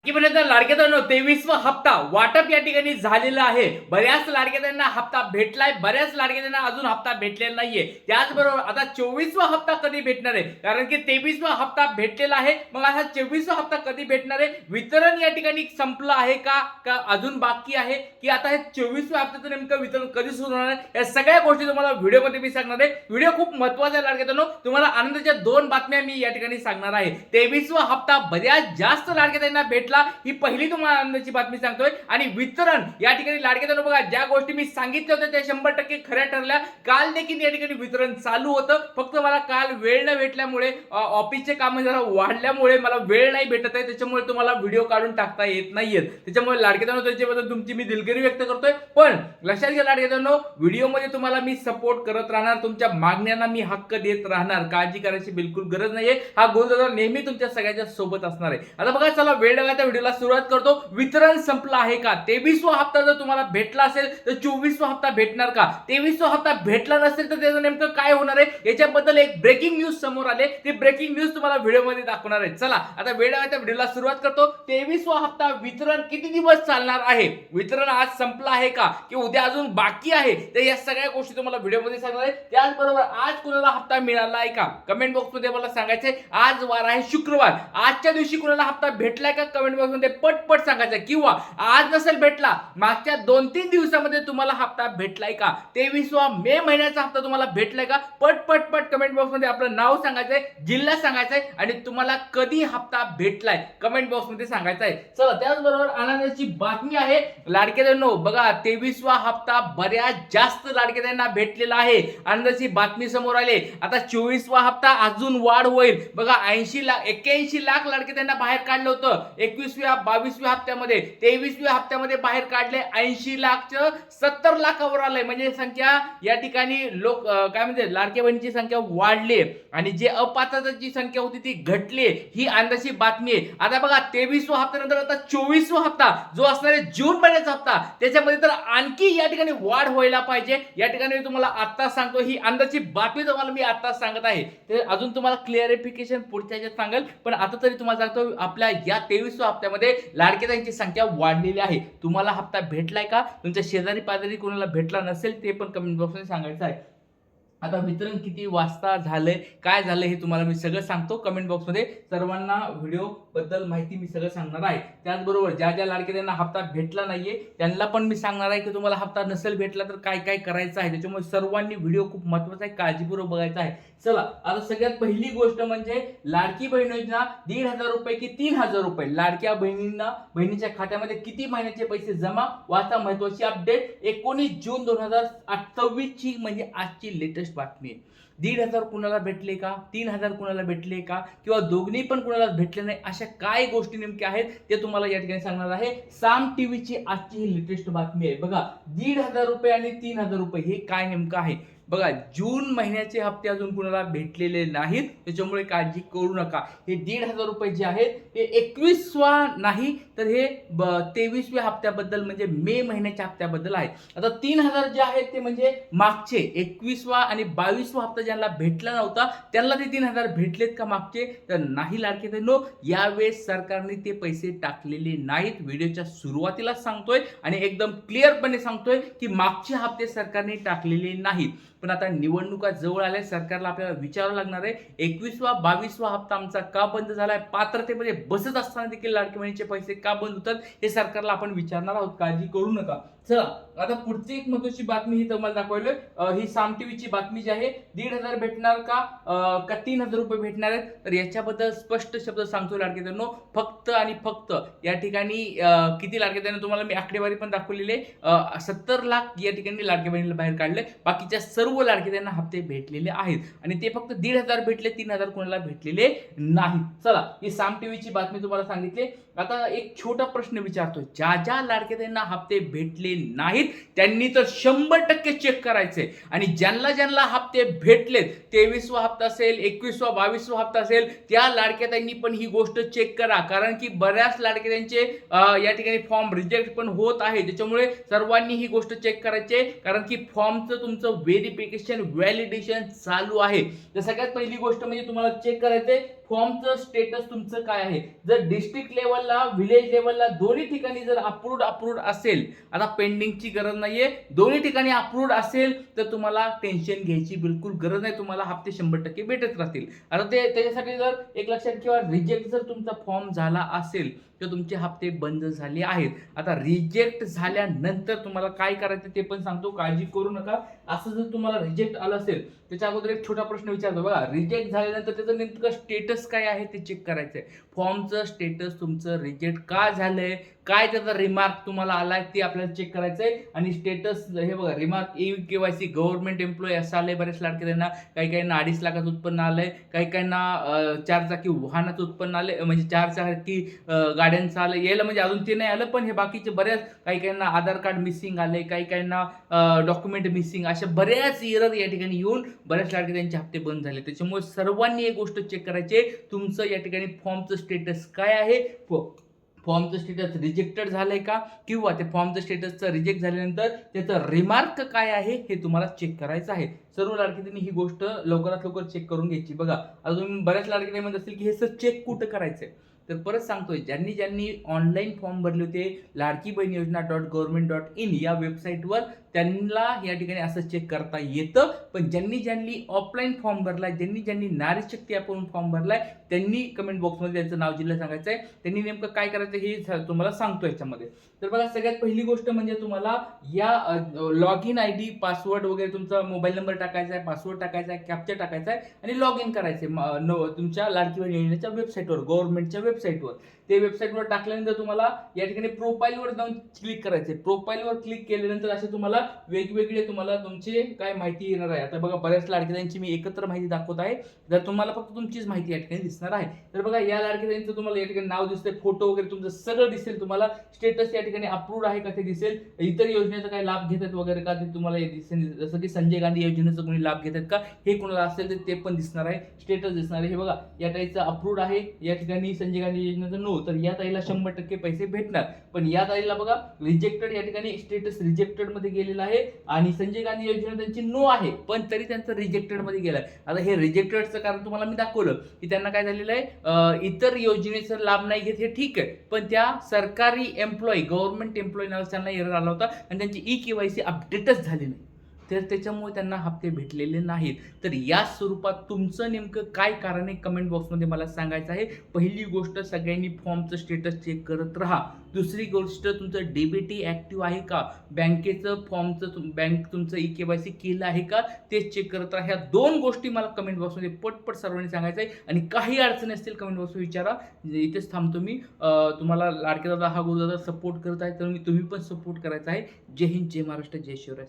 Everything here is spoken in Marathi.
की पर्यंत लाडक्याचा 23वा हप्ता वाटप या ठिकाणी झालेला आहे. बऱ्याच लाडक्याचा हप्ता भेटलाय, बऱ्याच लाडक्याचा अजून हप्ता भेटलेला नाहीये. त्याचबरोबर आता 24वा हप्ता कधी भेटणार आहे, कारण की 23वा हप्ता भेटलेला आहे. मग आता 24वा हप्ता कधी भेटणार आहे, वितरण या ठिकाणी संपलं आहे का अजून बाकी आहे, की आता हे 24व्या हप्त्याचं नेमकं वितरण कधी सुरू होणार आहे, या सगळ्या गोष्टी तुम्हाला व्हिडिओमध्ये मी सांगणार आहे. व्हिडिओ खूप महत्त्वाचा आहे लाडक्याचा. तुम्हाला आनंदाच्या 2 बातम्या मी या ठिकाणी सांगणार आहे. 23वा हप्ता बऱ्याच जास्त लाडक्याचा भेटला, ही पहिली तुम्हाला आनंदाची बातमी सांगतोय. आणि वितरण या ठिकाणी लाडक्याचा बघा, ज्या गोष्टी मी सांगितल्या होत्या त्या 100% खऱ्या ठरल्या. काल देखील या ठिकाणी वितरण चालू होतं, फक्त मला काल वेळ न भेटल्यामुळे ऑफिसचे काम जरा वाढल्यामुळे मला वेळ नाही भेटत आहे, त्याच्यामुळे तुम्हाला व्हिडिओ काढून टाकता येत नाहीयेत. त्याच्यामुळे लाडक्याचा त्याच्याबद्दल तुमची मी दिलगिरी व्यक्त करतोय. पण लक्षात घ्या लाडक्याचा, व्हिडिओमध्ये तुम्हाला मी सपोर्ट करत राहणार, तुमच्या मागण्यांना मी हक्क देत राहणार, काळजी करायची बिलकुल गरज नाहीये. हा गोलदादा नेहमी तुमच्या सगळ्यांच्या सोबत असणार आहे. आता बघा, चला वेळ लगाता व्हिडिओला सुरुवात करतो. वितरण संपलं आहे का? 23वा हप्ता जर तुम्हाला भेटला असेल तर 24वा हप्ता भेटणार का? 23वा हप्ता भेटला नसेल तर त्याचं नेमकं काय होणार आहे, याच्याबद्दल एक ब्रेकिंग न्यूज समोर आले. ती ब्रेकिंग न्यूज तुम्हाला व्हिडिओमध्ये दाखवणार आहे. चला आता वेळ लगाता व्हिडिओला सुरुवात करतो. 23वा हप्ता वितरण किती दिवस चालणार आहे, वितरण आज संपलं आहे का, की उद्या अजून बाकी आहे, तर या सगळ्या गोष्टी तुम्हाला व्हिडिओमध्ये सांगणार आहे. त्याचबरोबर आज कुणाला हप्ता मिळाला आहे का, कमेंट बॉक्समध्ये मला सांगायचंय. आज वार आहे शुक्रवार, आजच्या दिवशी कुणाला हप्ता भेटलाय का कमेंट बॉक्समध्ये पटपट सांगायचं. किंवा आज नसेल भेटला, मागच्या 2-3 दिवसामध्ये तुम्हाला हप्ता भेटलाय का, 23वा मे महिन्याचा हप्ता तुम्हाला भेटलाय का, पट कमेंट बॉक्समध्ये आपलं नाव सांगायचंय, जिल्हा सांगायचंय आणि तुम्हाला कधी हप्ता भेटलाय कमेंट बॉक्समध्ये सांगायचंय. चला, त्याचबरोबर आनंदाची बातमी आहे लाडक्यानो. बघा, 23वा हप्ता बऱ्याच जास्त लाडक्यांना भेटलेला आहे. आनंदाची बातमी समोर आली. आता 24वा हप्ता अजून वाढ होईल. बघा, 81 लाख लाडक्यांना बाहेर काढलं होतं 21व्या 22व्या हप्त्यामध्ये. 23व्या हप्त्यामध्ये बाहेर काढले 80 लाखचं 70 लाखावर आलंय. म्हणजे संख्या या ठिकाणी लोक काय म्हणते, लाडक्या बहिणीची संख्या वाढली आणि जे अपात्रताची संख्या होती ती घटली. ही आनंदाची बातमी आहे. आता बघा, 23वा हप्त्यानंतर आता 24वा हप्ता जो असणार आहे जून महिन्याचा हप्ता, त्याच्यामध्ये तर आणखी या ठिकाणी वाढ व्हायला पाहिजे. या ठिकाणी मी तुम्हाला आता सांगतो, ही आनंदाची बातमी तुम्हाला मी आता सांगत आहे. ते अजून तुम्हाला क्लिअरिफिकेशन पुढच्या ह्याच्यात सांगेल, पण आता तरी तुम्हाला सांगतो, आपल्या या 23व्या हप्त्यामध्ये लाडक्यांची संख्या वाढलेली आहे. तुम्हाला हप्ता भेटलाय का, तुमच्या शेजारी पाजारी कोणाला भेटला नसेल ते पण कमेंट बॉक्समध्ये सांगायचं आहे. आता वितरण किती वाजता झालंय, काय झालंय, हे तुम्हाला मी सगळं सांगतो. कमेंट बॉक्समध्ये सर्वांना व्हिडिओ बद्दल माहिती मी सगळं सांगणार आहे. त्याचबरोबर ज्या ज्या लाडक्यांना हप्ता भेटला नाहीये त्यांना पण मी सांगणार आहे की तुम्हाला हप्ता नसेल भेटला तर काय काय करायचं आहे. त्याच्यामुळे सर्वांनी व्हिडिओ खूप महत्त्वाचा आहे, काळजीपूर्वक बघायचा आहे. चला, आता सगळ्यात पहिली गोष्ट म्हणजे लाडकी बहीण योजना 1,500 रुपये की 3,000 रुपये लाडक्या बहिणीच्या खात्यामध्ये किती महिन्याचे पैसे जमा, वाचा महत्वाची अपडेट. 19 जून 2024 ची म्हणजे आजची लेटेस्ट बातमी आहे. 1,500 कुणाला भेटले का, 3,000 कुणाला भेटले का, किंवा दोघी पण कुणाला भेटले नाही, अशा काय गोष्टी नेमक्या आहेत ते तुम्हाला या ठिकाणी सांगणार आहे. साम टीव्हीची आजची ही लेटेस्ट बातमी आहे. बघा, 1,500 रुपये आणि 3,000 रुपये हे काय नेमकं आहे. बघा, जून महिन्याचे हप्ते अजून कुणाला भेटलेले नाहीत, त्याच्यामुळे काळजी करू नका. हे 1,500 रुपये जे आहेत ते 21वा नाही तर हे 23व्या हप्त्याबद्दल म्हणजे मे महिन्याच्या हप्त्याबद्दल आहे. आता 3,000 जे आहेत ते म्हणजे मागचे 21वा आणि 22वा हप्ता ज्यांना भेटला नव्हता त्यांना ते 3,000 भेटलेत का मागचे, तर नाही लाडकेनो. यावेळेस सरकारने ते पैसे टाकलेले नाहीत. व्हिडिओच्या सुरुवातीला सांगतोय आणि एकदम क्लिअरपणे सांगतोय की मागचे हप्ते सरकारने टाकलेले नाहीत. पण आता निवडणुका जवळ आल्या, सरकारला आपल्याला विचारावं लागणार आहे 21वा 22वा हप्ता आमचा का बंद झालाय, पात्रतेमध्ये बसत असताना देखील लाडकी बहिणीचे पैसे का बंद होतात हे सरकारला आपण विचारणार आहोत. काळजी करू नका. चला, आता पुढची एक महत्त्वाची बातमी ही तुम्हाला दाखवली. ही साम टीव्हीची बातमी जी आहे, 1,500 भेटणार का 3,000 रुपये भेटणार आहेत, तर याच्याबद्दल स्पष्ट शब्द सांगतो लाडकेदारांनो. फक्त आणि फक्त या ठिकाणी किती लाडकेदारांना तुम्हाला मी आकडेवारी पण दाखवलेली आहे. 70 लाख या ठिकाणी लाडक्या बहिणीला बाहेर काढले. बाकीच्या सर्व लाडकेदारांना हप्ते भेटलेले आहेत आणि ते फक्त 1,500 भेटले, 3,000 कोणाला भेटलेले नाहीत. चला, ही साम टीव्हीची बातमी तुम्हाला सांगितली. आता एक छोटा प्रश्न विचारतो, ज्या ज्या लाडक्यांना हप्ते भेटले नाहीत त्यांनी तर 100% चेक करायचे, आणि ज्यांना ज्यांना हप्ते भेटलेत, 23वा हप्ता असेल, 21वा 22वा हप्ता असेल, त्या लाडक्यांनी पण ही गोष्ट चेक करा. कारण की बऱ्याच लाडक्यांचे या ठिकाणी फॉर्म रिजेक्ट पण होत आहे. त्याच्यामुळे सर्वांनी ही गोष्ट चेक करायची, कारण की फॉर्मचं तुमचं व्हेरिफिकेशन व्हॅलिडेशन चालू आहे. तर सगळ्यात पहिली गोष्ट म्हणजे तुम्हाला चेक करायचंय फॉर्मचं स्टेटस तुमचं काय आहे. जर डिस्ट्रिक्ट लेवलला, विलेज लेवलला दोन्ही ठिकाणी जर अप्रूव्ड असेल, आता पेंडिंगची गरज नाहीये, दोन्ही ठिकाणी अप्रूव्ड असेल तर तुम्हाला टेन्शन घ्यायची बिलकुल गरज नाही, तुम्हाला हप्ते 100% भेटत राहतील. आता त्याच्यासाठी जर एक लक्षात ठेवा, रिजेक्ट जर तुमचा फॉर्म झाला असेल तर तुमचे हप्ते बंद झाले आहेत. आता रिजेक्ट झाल्यानंतर तुम्हाला काय करायचं ते पण सांगतो, काळजी करू नका. असं जर तुम्हाला रिजेक्ट आलं असेल त्याच्या अगोदर एक छोटा प्रश्न विचारतो बघा. रिजेक्ट झाल्यानंतर त्याचं नेमकं स्टेटस काय आहे ते चेक करायचंय. फॉर्मचं स्टेटस तुमचं रिजेक्ट का झालंय, काय त्याचा रिमार्क तुम्हाला आलाय ते आपल्याला चेक करायचंय. आणि स्टेटस हे बघा, रिमार्क KYC गव्हर्नमेंट एम्प्लॉई असं आलंय बरेच लाडके त्यांना. काही 2.5 लाखाचं उत्पन्न आलंय, काहींना 4 चाकी वाहनाचं उत्पन्न आलंय, म्हणजे 4 चाकी गाड्यांचं आलं. यायला म्हणजे अजून ते नाही आलं, पण हे बाकीचे बऱ्याच काहींना आधार कार्ड मिसिंग आलंय, काहींना डॉक्युमेंट मिसिंग, अशा बऱ्याच एरर या ठिकाणी येऊन बऱ्याच लाडके त्यांचे हप्ते बंद झाले. त्याच्यामुळे सर्वांनी एक गोष्ट चेक करायची, तुमचं या ठिकाणी फॉर्मचं स्टेटस काय आहे. फॉर्मचं स्टेटस रिजेक्टेड झालंय का, किंवा ते फॉर्मचं स्टेटसचं रिजेक्ट झाल्यानंतर त्याचं रिमार्क काय आहे हे तुम्हाला चेक करायचं आहे. सर्व लाडकी ही गोष्ट लवकरात लवकर चेक करून घ्यायची. बघा, आता तुम्ही बऱ्याच लाडकी म्हणत असतील की हे सर चेक कुठं करायचंय, तर परत सांगतोय, ज्यांनी ऑनलाईन फॉर्म भरले होते लाडकी बहीण योजना .gov.in या वेबसाईटवर, त्यांना या ठिकाणी असं चेक करता येतं. पण ज्यांनी ऑफलाईन फॉर्म भरलाय, ज्यांनी नारी शक्ती ॲपवरून फॉर्म भरलाय, त्यांनी कमेंट बॉक्समध्ये त्यांचं नाव जिल्हा सांगायचं आहे. त्यांनी नेमकं काय करायचं हे तुम्हाला सांगतो याच्यामध्ये. तर बघा, सगळ्यात पहिली गोष्ट म्हणजे तुम्हाला या लॉग इन ID, पासवर्ड वगैरे तुमचा मोबाईल नंबर टाकायचा आहे, पासवर्ड टाकायचा आहे, कॅप्चा टाकायचा आहे आणि लॉग इन करायचे तुमच्या लाडकी बहीण योजनेच्या वेबसाईटवर, गव्हर्नमेंटच्या वेबसाईटवर. ते वेबसाईटवर टाकल्यानंतर तुम्हाला या ठिकाणी प्रोफाईलवर जाऊन क्लिक करायचे. प्रोफाईलवर क्लिक केल्यानंतर असे तुम्हाला वेगवेगळे तुमचे काय माहिती येणार आहे. आता बघा, बऱ्याच लाडकी मी एकत्र माहिती दाखवत आहे, तर तुम्हाला फक्त तुमचीच माहिती या ठिकाणी दिसणार आहे. तर बघा, या लाडकी तुम्हाला या ठिकाणी नाव दिसतंय, फोटो वगैरे तुमचं सगळं दिसेल. तुम्हाला स्टेटस या ठिकाणी अप्रूव्ड आहे का ते दिसेल. इतर योजनेचा काही लाभ घेतात वगैरे का ते तुम्हाला दिसेल. जसं की संजय गांधी योजनेचा कोणी लाभ घेतात का हे कोणाला असेल तर ते पण दिसणार आहे, स्टेटस दिसणार आहे. हे बघा, या ताईचं अप्रूव्ड आहे या ठिकाणी, संजय गांधी योजनेचं नो, तर या ताईला 100% पैसे भेटणार. पण या ताईला बघा, रिजेक्टेड या ठिकाणी स्टेटस रिजेक्टेड मध्ये गेलेला आहे आणि संजय गांधी योजना त्यांची नो आहे, पण तरी त्यांचं रिजेक्टेड मध्ये गेलाय. आता हे रिजेक्टेडचं कारण तुम्हाला मी दाखवलं की त्यांना काय झालेलं आहे, इतर योजनेचा लाभ नाही घेत, हे ठीक आहे, पण त्या सरकारी एम्प्लॉई, गव्हर्नमेंट एम्प्लॉई नावाचा त्यांना एरर आला होता आणि त्यांची KYC अपडेटच झाली नाही, तर त्याच्यामुळे त्यांना हप्ते भेटलेले नाहीत. तर या स्वरूपात तुमचं नेमकं काय कारण आहे कमेंट बॉक्समध्ये मला सांगायचं आहे. पहिली गोष्ट, सगळ्यांनी फॉर्मचं स्टेटस चेक करत राहा. दुसरी गोष्ट, तुमचं DBT ॲक्टिव्ह आहे का, बँकेचं फॉर्मचं बँक तुमचं KYC केलं आहे का ते चेक करत राहा. ह्या 2 गोष्टी मला कमेंट बॉक्समध्ये पटपट सर्वांनी सांगायचं आहे. आणि काही अडचणी असतील कमेंट बॉक्समध्ये विचारा. इथेच थांबतो मी. तुम्हाला लाडके दादा हा गुरुदादा सपोर्ट करत आहे, तर तुम्ही पण सपोर्ट करायचा आहे. जय हिंद, जय महाराष्ट्र, जय शिवराय.